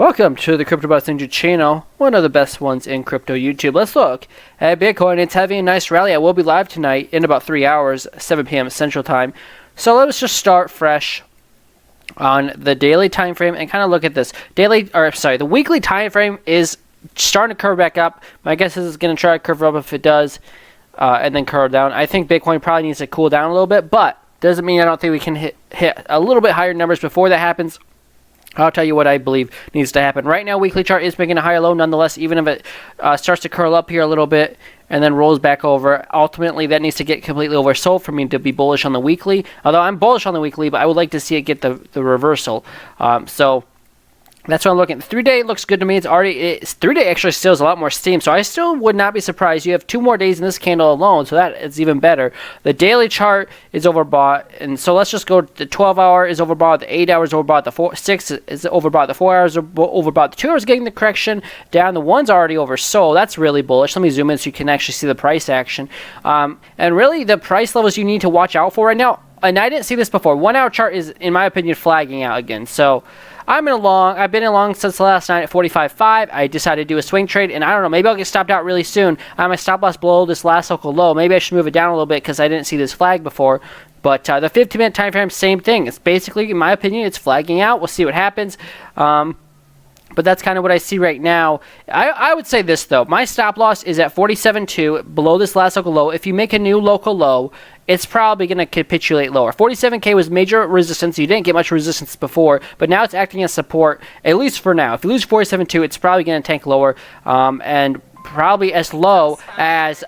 Welcome to the Crypto Boss Ninja channel, one of the best ones in crypto YouTube. Let's look at Bitcoin. It's having a nice rally. I will be live tonight in about 3 hours, 7 p.m. Central Time. So let's just start fresh on the daily time frame and kind of look at this. The weekly time frame is starting to curve back up. My guess is it's going to try to curve up if it does, and then curve down. I think Bitcoin probably needs to cool down a little bit, but doesn't mean I don't think we can hit a little bit higher numbers before that happens. I'll tell you what I believe needs to happen. Right now, weekly chart is making a higher low. Nonetheless, even if it starts to curl up here a little bit and then rolls back over, ultimately that needs to get completely oversold for me to be bullish on the weekly. Although I'm bullish on the weekly, but I would like to see it get the reversal. So that's what I'm looking at. The 3-day looks good to me. 3-day actually still has a lot more steam, so I still would not be surprised. You have 2 more days in this candle alone, so that is even better. The daily chart is overbought, and so let's just go. The 12-hour is overbought, the 8 hours is overbought, the 6 is overbought, the 4 hours is overbought, the 2 hours getting the correction down, the 1's already oversold. That's really bullish. Let me zoom in so you can actually see the price action. And really, the price levels you need to watch out for right now, and I didn't see this before, 1 hour chart is, in my opinion, flagging out again. So I've been in a long since last night at 45.5. I decided to do a swing trade, and I don't know, maybe I'll get stopped out really soon. My stop loss below this last local low. Maybe I should move it down a little bit because I didn't see this flag before. But the 15-minute time frame, same thing. It's basically, in my opinion, it's flagging out. We'll see what happens. But that's kind of what I see right now. I would say this, though. My stop loss is at 47.2, below this last local low. If you make a new local low, it's probably going to capitulate lower. 47K was major resistance. You didn't get much resistance before, but now it's acting as support, at least for now. If you lose 47.2, it's probably going to tank lower, and probably as low as...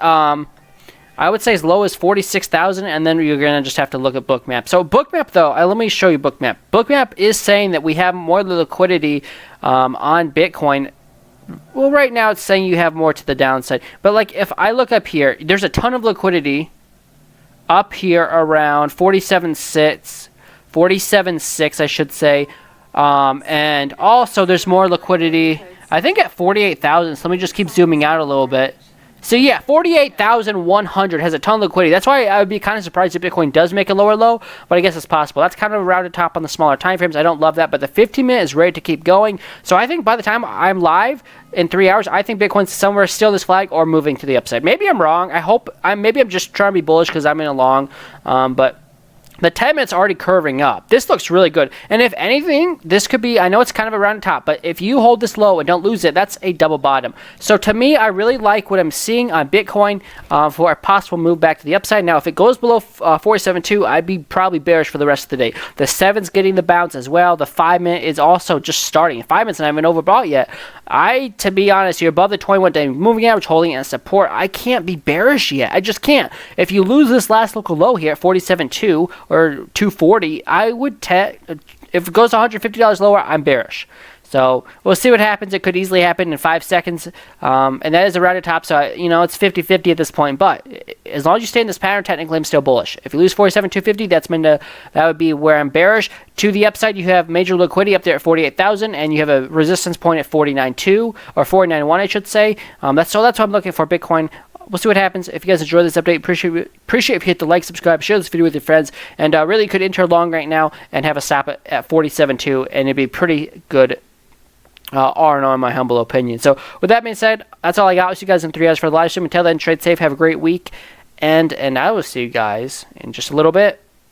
I would say as low as 46,000, and then you're going to just have to look at Bookmap. So Bookmap, though, let me show you Bookmap. Bookmap is saying that we have more liquidity on Bitcoin. Well, right now it's saying you have more to the downside. But like if I look up here, there's a ton of liquidity up here around 47.6 I should say. And also there's more liquidity, I think at 48,000. So let me just keep zooming out a little bit. So yeah, 48,100 has a ton of liquidity. That's why I would be kind of surprised if Bitcoin does make a lower low, but I guess it's possible. That's kind of around the top on the smaller time frames. I don't love that, but the 15-minute is ready to keep going. So I think by the time I'm live in 3 hours, I think Bitcoin's somewhere still this flag or moving to the upside. Maybe I'm wrong. Maybe I'm just trying to be bullish because I'm in a long, but the 10 minutes already curving up. This looks really good. And if anything, this could be, I know it's kind of around the top, but if you hold this low and don't lose it, that's a double bottom. So to me, I really like what I'm seeing on Bitcoin for a possible move back to the upside. Now, if it goes below 47.2, I'd be probably bearish for the rest of the day. The 7's getting the bounce as well. The 5-minute is also just starting. 5 minutes and I haven't overbought yet. To be honest, you're above the 21-day moving average, holding it as support. I can't be bearish yet. I just can't. If you lose this last local low here at 47.2 or 240, I would if it goes $150 lower, I'm bearish. So we'll see what happens. It could easily happen in 5 seconds, and that is around the top. So it's 50-50 at this point. But as long as you stay in this pattern, technically I'm still bullish. If you lose 47,250, that would be where I'm bearish. To the upside, you have major liquidity up there at 48,000, and you have a resistance point at 49.2 or 49.1, I should say. That's what I'm looking for Bitcoin. We'll see what happens. If you guys enjoyed this update, appreciate if you hit the like, subscribe, share this video with your friends, and really could enter long right now and have a stop at 47.2, and it'd be pretty good R&O in my humble opinion. So with that being said, that's all I got. I'll see you guys in 3 hours for the live stream. Until then, trade safe, have a great week, and I will see you guys in just a little bit.